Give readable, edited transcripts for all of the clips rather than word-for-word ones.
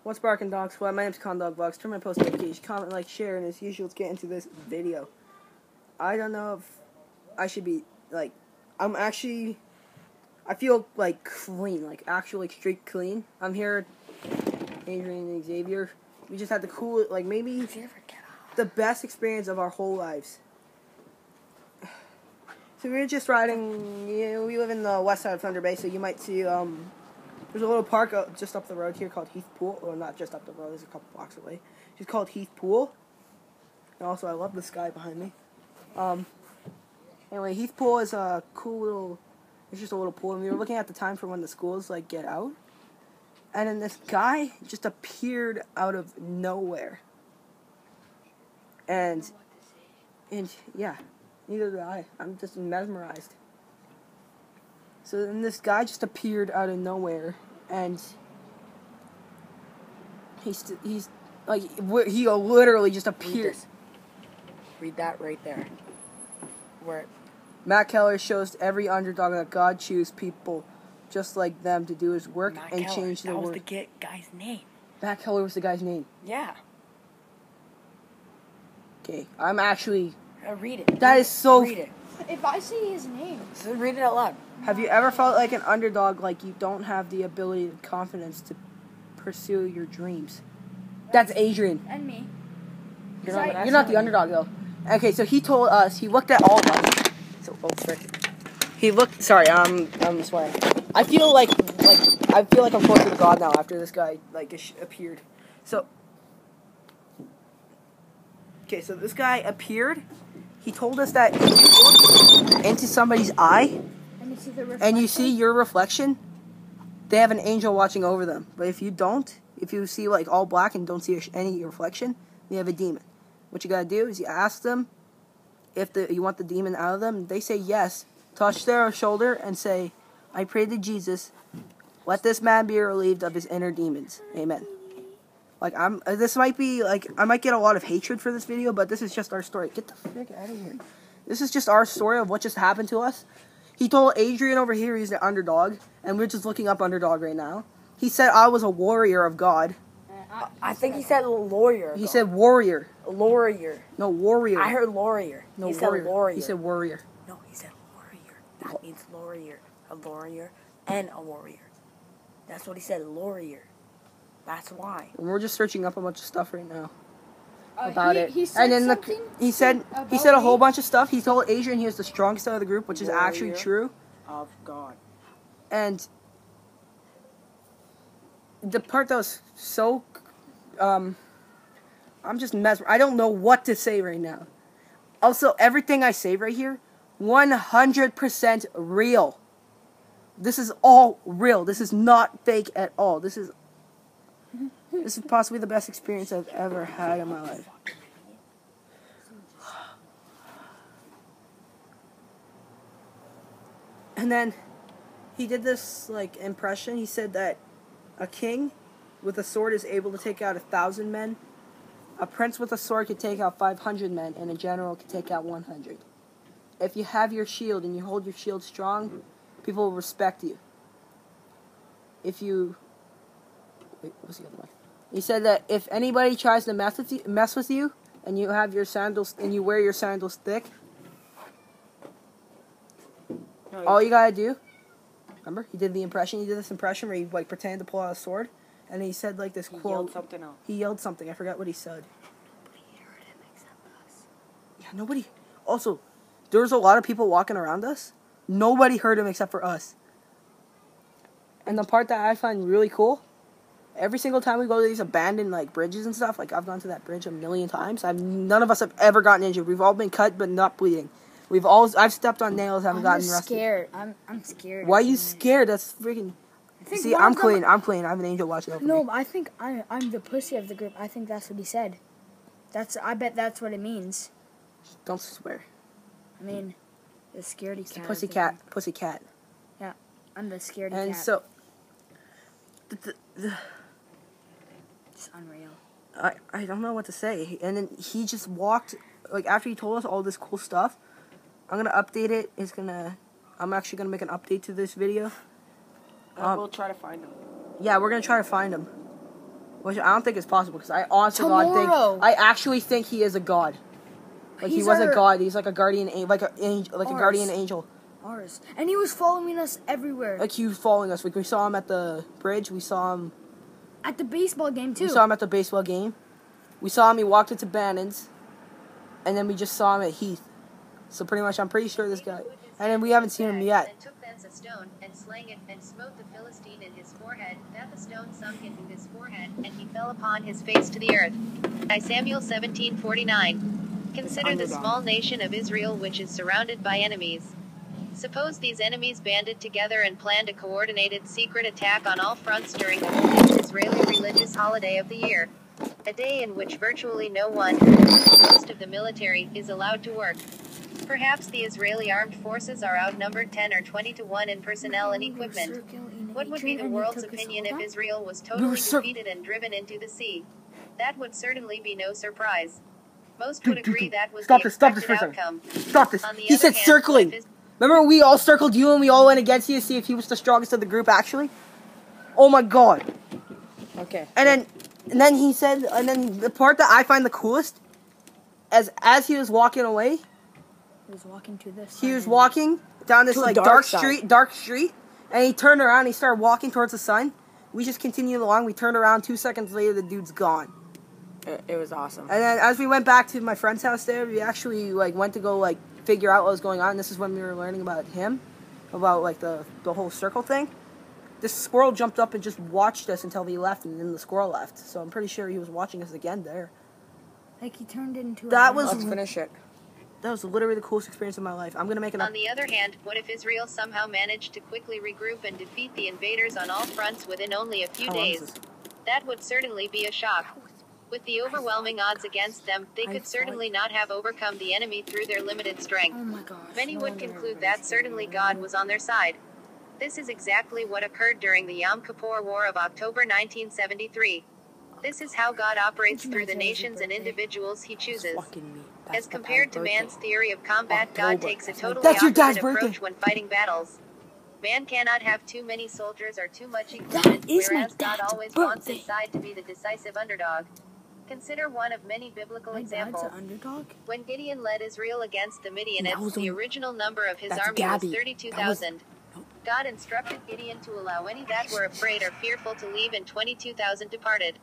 What's barking, dog squad? My name's ConDogVlogs. Turn my post notification, comment, like, share, and as usual, let's get into this video. I don't know if I should be, like, I feel, like, clean, like, actually streak clean. I'm here, Adrian and Xavier. We just had the cool, like, maybe the best experience of our whole lives. So we were just riding, we live in the west side of Thunder Bay, so you might see, there's a little park just up the road here called Heath Pool. Or not just up the road, there's a couple blocks away. It's called Heath Pool. And also, I love the sky behind me. Anyway, Heath Pool is a cool little, it's just a little pool. And we were looking at the time for when the schools, like, get out. And then this guy just appeared out of nowhere. And yeah, neither do I. I'm just mesmerized. So then this guy just appeared out of nowhere, and he's like, he literally just appeared. Read that right there. Where Matt Keller shows every underdog that God chooses people just like them to do his work and change the world. That was the guy's name. Matt Keller was the guy's name. Yeah. Okay, I'm actually. Read it. That is so. Read it. If I say his name. So read it out loud. Have you ever felt like an underdog, like you don't have the ability and confidence to pursue your dreams? That's Adrian. And me. You're not the underdog, though. Okay, so he told us, he looked at all of us. So, he looked, sorry, I'm swearing. I feel like I'm closer to God now after this guy, like, appeared. So, okay, so this guy appeared. He told us that if you look into somebody's eye, and you see your reflection, they have an angel watching over them. But if you don't, if you see, like, all black and don't see any reflection, you have a demon. What you gotta do is you ask them if you want the demon out of them. They say yes. Touch their shoulder and say, I pray to Jesus, let this man be relieved of his inner demons. Amen. Like, this might be, like, I might get a lot of hatred for this video, but this is just our story. Get the frick out of here. This is just our story of what just happened to us. He told Adrian over here he's the underdog, and we're just looking up underdog right now. He said I was a warrior of God. I think he said lawyer. He said warrior. Lawyer. No, warrior. I heard lawyer. No, he warrior. said warrior. He said warrior. No, he said warrior. That means lawyer. A lawyer and a warrior. That's what he said, lawyer. That's why. And we're just searching up a bunch of stuff right now about it. He said and then he said a whole bunch of stuff. He told Adrian he was the strongest out of the group, which is actually true. Of God. And the part that was so, I'm just mesmerized. I don't know what to say right now. Also, everything I say right here, 100% real. This is all real. This is not fake at all. This is possibly the best experience I've ever had in my life. And then he did this, like, impression. He said that a king with a sword is able to take out 1,000 men. A prince with a sword could take out 500 men, and a general could take out 100. If you have your shield and you hold your shield strong, people will respect you. If you... Wait, what's the other one? He said that if anybody tries to mess with you, and you have your sandals, and you wear your sandals thick, all you gotta do... Remember? He did this impression where he, like, pretended to pull out a sword, and he said, like, this quote. He yelled something else. He yelled something. I forgot what he said. Nobody heard him except us. Yeah, nobody... Also, there was a lot of people walking around us. Nobody heard him except for us. And the part that I find really cool, every single time we go to these abandoned, like, bridges and stuff, like, I've gone to that bridge a million times. None of us have ever gotten injured. We've all been cut but not bleeding. I've stepped on nails, haven't gotten rusted. Scared. I'm scared. Why are you scared? That's freaking... See, I'm clean. I have an angel watching over me. No, I think I'm the pussy of the group. I think that's what he said. I bet that's what it means. Don't swear. I mean, the scaredy cat. Pussy cat. Yeah, I'm the scaredy cat. And so... It's unreal. I don't know what to say. And then he just walked... Like, after he told us all this cool stuff, I'm going to update it. I'm actually going to make an update to this video. We'll try to find him. Yeah, we're going to try to find him. Which I don't think is possible because I honestly Tomorrow. I actually think he is a god. Like he He's was a our- god. He's like a guardian, like a angel, like a guardian angel. Ours. And he was following us everywhere. Like he was following us. Like we saw him at the bridge. We saw him. At the baseball game, too. We saw him at the baseball game. We saw him. He walked into Bannon's, and then we just saw him at Heath. So pretty much, I'm pretty sure this guy. And then we haven't seen him yet. And took thence a stone, and slang it, and smote the Philistine in his forehead, that the stone sunk into his forehead, and he fell upon his face to the earth. By Samuel 17:49. Consider the small nation of Israel which is surrounded by enemies. Suppose these enemies banded together and planned a coordinated secret attack on all fronts during the holiest Israeli religious holiday of the year. A day in which virtually no one, most of the military, is allowed to work. Perhaps the Israeli armed forces are outnumbered 10 or 20 to 1 in personnel and equipment. What would be the world's opinion if Israel was totally defeated and driven into the sea? That would certainly be no surprise. Most would agree that was the expected outcome. Stop this. On the He other said hand, circling. Remember when we all circled you and we all went against you to see if he was the strongest of the group actually? Oh my god. Okay. And then he said, and then the part that I find the coolest, as he was walking away, He was walking to this. he was walking down this To a like dark side. dark street, and he turned around and he started walking towards the sun. We just continued along. We turned around. 2 seconds later, the dude's gone. It was awesome. And then as we went back to my friend's house there, we actually like went to go like figure out what was going on. And this is when we were learning about him, about like the whole circle thing. This squirrel jumped up and just watched us until we left, and then the squirrel left. So I'm pretty sure he was watching us again there. Like he turned into That a was- Let's finish it. That was literally the coolest experience of my life. I'm gonna make it up. On the other hand, what if Israel somehow managed to quickly regroup and defeat the invaders on all fronts within only a few How long is days? this? That would certainly be a shock. With the overwhelming odds against them, they could certainly not have overcome the enemy through their limited strength. Oh my gosh. Many no would wonder conclude everybody's that certainly God was on their side. This is exactly what occurred during the Yom Kippur War of October 1973. This is how God operates Which through the month is your nations and birthday? individuals he chooses. Fucking me. That's As the compared bad to birthday. man's theory of combat, God October. takes a That's my- totally That's your dad's opposite approach birthday. when fighting battles. Man cannot have too many soldiers or too much That equipment, is my whereas God dad's always wants his birthday. side to be the decisive underdog. Consider one of many biblical My dad's examples. an underdog. When Gideon led Israel against the That Midianites, was the on- original number of his That's army Gabby. was 32,000. God instructed Gideon to allow any that were afraid or fearful to leave, and 22,000 departed.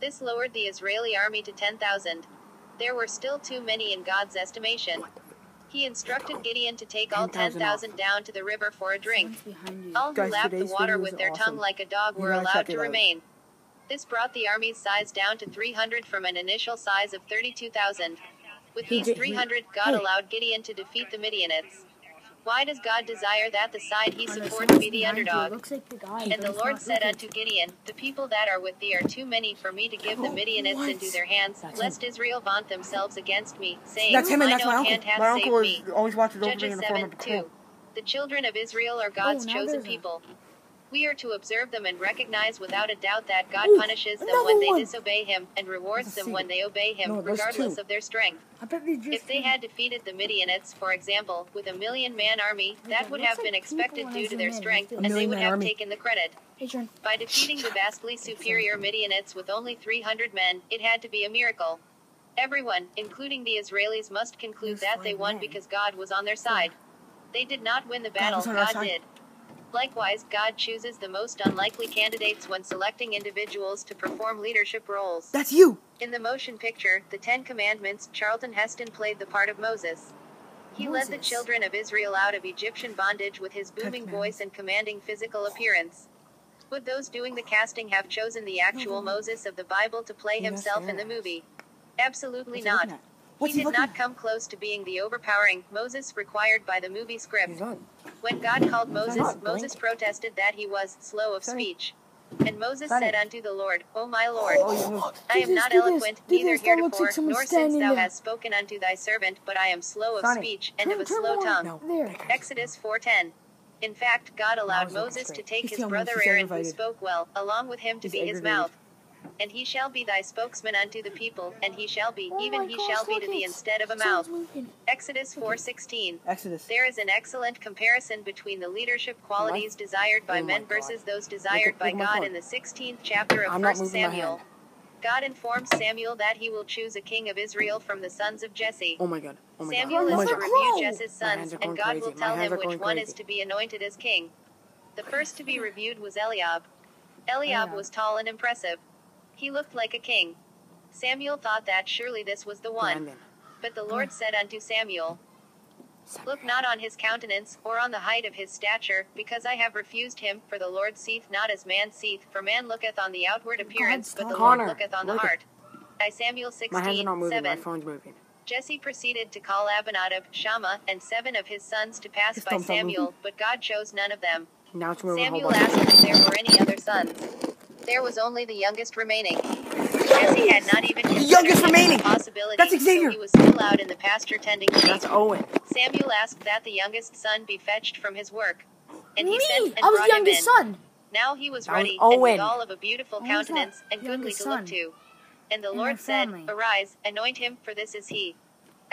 This lowered the Israeli army to 10,000. There were still too many in God's estimation. He instructed Gideon to take all 10,000 down to the river for a drink. Someone's behind you. All who Guys, lapped the today's water video with is their awesome. tongue like a dog You were gotta allowed check to it out. remain. This brought the army's size down to 300 from an initial size of 32,000. With these 300, God allowed Gideon to defeat the Midianites. Why does God desire that the side he Oh, no, supports someone's be the behind you. It underdog? looks like the guy. And but the it's Lord not. said Look unto Gideon, The people that are with thee are too many for me to give the Midianites what? into their hands, That's lest Israel vaunt themselves against me, saying, That's him and Mine that's my own uncle. hand hath My saved uncle me. always watches over me Judges in the form 7, of a 2. crow. The children of Israel are God's now chosen there's a- people. We are to observe them and recognize without a doubt that God Ooh, punishes them another when they one. disobey him, and rewards There's a them when they obey him, No, there's regardless two. of their strength. I bet they just. If they had defeated the Midianites, for example, with a 1,000,000-man army, that would have been expected due to their strength, and they would have taken the credit. Adrian, By defeating the vastly superior Midianites with only 300 men, it had to be a miracle. Everyone, including the Israelis, must conclude There's that they 5 won men. because God was on their side. They did not win the battle, was on our God side. did. Likewise, God chooses the most unlikely candidates when selecting individuals to perform leadership roles. That's you. In the motion picture, The Ten Commandments, Charlton Heston played the part of Moses. He led the Moses. children of Israel out of Egyptian bondage with his booming voice and commanding physical appearance. Would those doing the casting have chosen the actual Moses of the Bible to play He must himself in the have. movie? Absolutely What's he not. looking at? What's He he did looking not at? come close to being the overpowering Moses required by the movie script. He's on. When God called Moses, not Moses protested that he was slow of Sonny. speech. And Moses Sonny. said unto the Lord, O my Lord, I am Do this, not do this, eloquent, do neither this. That looks heretofore, like someone nor since standing thou there. hast spoken unto thy servant, but I am slow of Sonny. speech, and of a Turn slow more. tongue. No. There. Exodus 4:10. In fact, God allowed was looking Moses to straight. take He's his telling me brother he's Aaron, who aggravated. spoke well, along with him to He's be his aggravated. mouth. And he shall be thy spokesman unto the people, and he shall be, Oh even my he gosh, shall be look to thee it. instead of a Someone's mouth. moving. Exodus 4:16. Exodus. There is an excellent comparison between the leadership qualities desired by Oh my men God. versus those desired by look at my God phone. in the 16th chapter of I'm not 1 moving my Samuel. hand. God informs Samuel that he will choose a king of Israel from the sons of Jesse. Oh my god. Oh my Samuel god. is Oh my to god. review Jesse's My sons, hands are and going God will crazy. My tell hands him are which going one crazy. is to be anointed as king. The first to be reviewed was Eliab. Eliab was tall and impressive. He looked like a king. Samuel thought that surely this was the one. Brandon. But the Lord said unto Samuel, Look not on his countenance, or on the height of his stature, because I have refused him, for the Lord seeth not as man seeth, for man looketh on the outward appearance, but the Lord Connor, looketh on the look heart. Samuel My hands are not moving. 16:7. My phone's moving. Jesse proceeded to call Abinadab, Shammah, and 7 of his sons to pass His by thumbs not Samuel, moving. but God chose none of them. Now it's moving. Samuel Hold on. asked if there were any other sons. There was only the youngest remaining. Jesse had not even considered youngest him as a remaining. possibility, That's Xavier. so he was still out in the pasture tending sheep. That's Owen. Samuel asked that the youngest son be fetched from his work. And he Me! sent and I was brought the him youngest in. son. Now he was That was ruddy, and Owen. withal of a beautiful I was countenance, that and goodly youngest to look son. to. And the In Lord our said, family. Arise, anoint him, for this is he.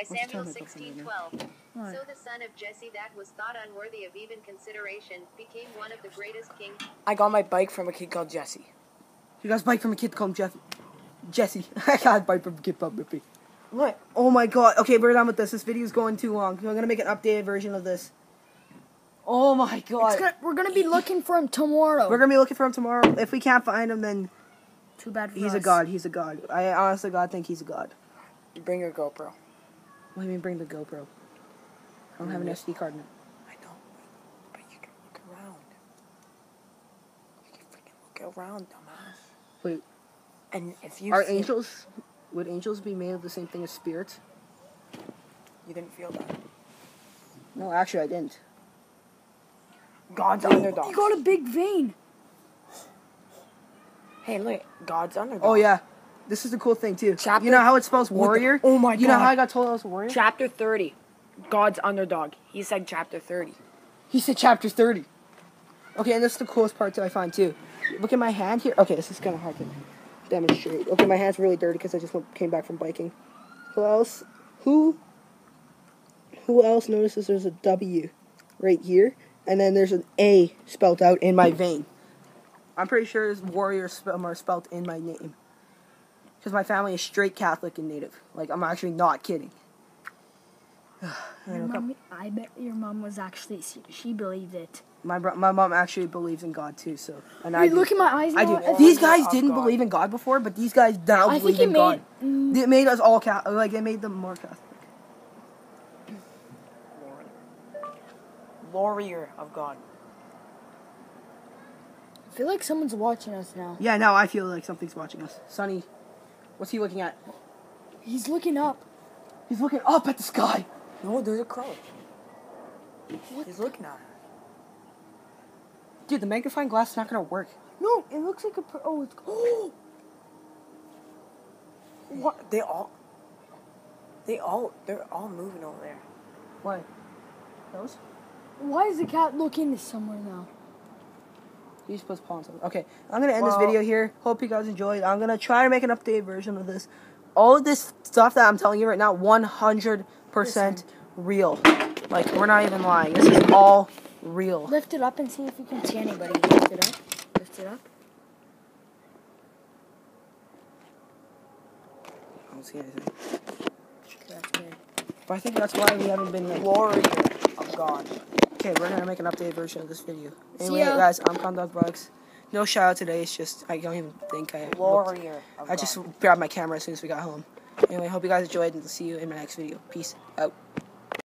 Samuel tell me about 16:12. What? So the son of Jesse that was thought unworthy of even consideration became one of the greatest kings. I got my bike from a kid called Jesse. You guys bike from a kid called Jesse. I got a bike from a kid called Rippy. What? Oh my god. Okay, we're done with this. This video's going too long. I'm gonna make an updated version of this. Oh my god. We're gonna be looking for him tomorrow. We're gonna be looking for him tomorrow. If we can't find him, then Too bad for he's us. a god. He's a god. I honestly God think he's a god. Bring your GoPro. What do you mean bring the GoPro? I don't have an SD card in it. I know. But you can look around. You can freaking look around, dumbass. Wait, And if you are see- angels? Would angels be made of the same thing as spirits? You didn't feel that. No, actually I didn't. God's underdog. You got a big vein. Hey, look. God's underdog. Oh yeah. This is the cool thing too. Chapter- You know how it spells What the- warrior? oh my You know God. how I got told I was a warrior? Chapter 30. God's underdog. He said chapter 30. He said chapter 30. Okay, and this is the coolest part too I find too. Look at my hand here. Okay, this is kind of hard to demonstrate. Okay, my hand's really dirty because I just came back from biking. Who else? Who else notices there's a W right here, and then there's an A spelled out in my vein? I'm pretty sure there's warrior are spelled in my name. Because my family is straight Catholic and Native. Like, I'm actually not kidding. I bet your mom was actually, she believed it. My mom actually believes in God too, so. And Hey, look in my eyes I now. do. I These think- guys of didn't God. believe in God before, but these guys now I believe think in it God. made. They made us all Catholic. Like, they made them more Catholic. Warrior of God. I feel like someone's watching us now. Yeah, now I feel like something's watching us. Sonny, what's he looking at? He's looking up. He's looking up at the sky. No, there's a crow. He's looking at it. Dude, the magnifying glass is not gonna work. No, it looks like a. Oh, it's. Oh! What? They're all moving over there. What? Those? Why is the cat looking somewhere now? He just puts paw on something. Okay, I'm gonna end this Well- video here. Hope you guys enjoyed. I'm gonna try to make an updated version of this. All of this stuff that I'm telling you right now, 100% real. Like, we're not even lying. This is all real. Lift it up and see if you can see anybody. Lift it up. Lift it up. I don't see anything. That's good. But I think that's why we haven't been like. Warrior of God. Okay, we're gonna make an updated version of this video. See Anyway, ya. guys, I'm Condog Bugs. No shout out today. It's just I don't even think I. Warrior of God. I just grabbed my camera as soon as we got home. Anyway, hope you guys enjoyed and see you in my next video. Peace out.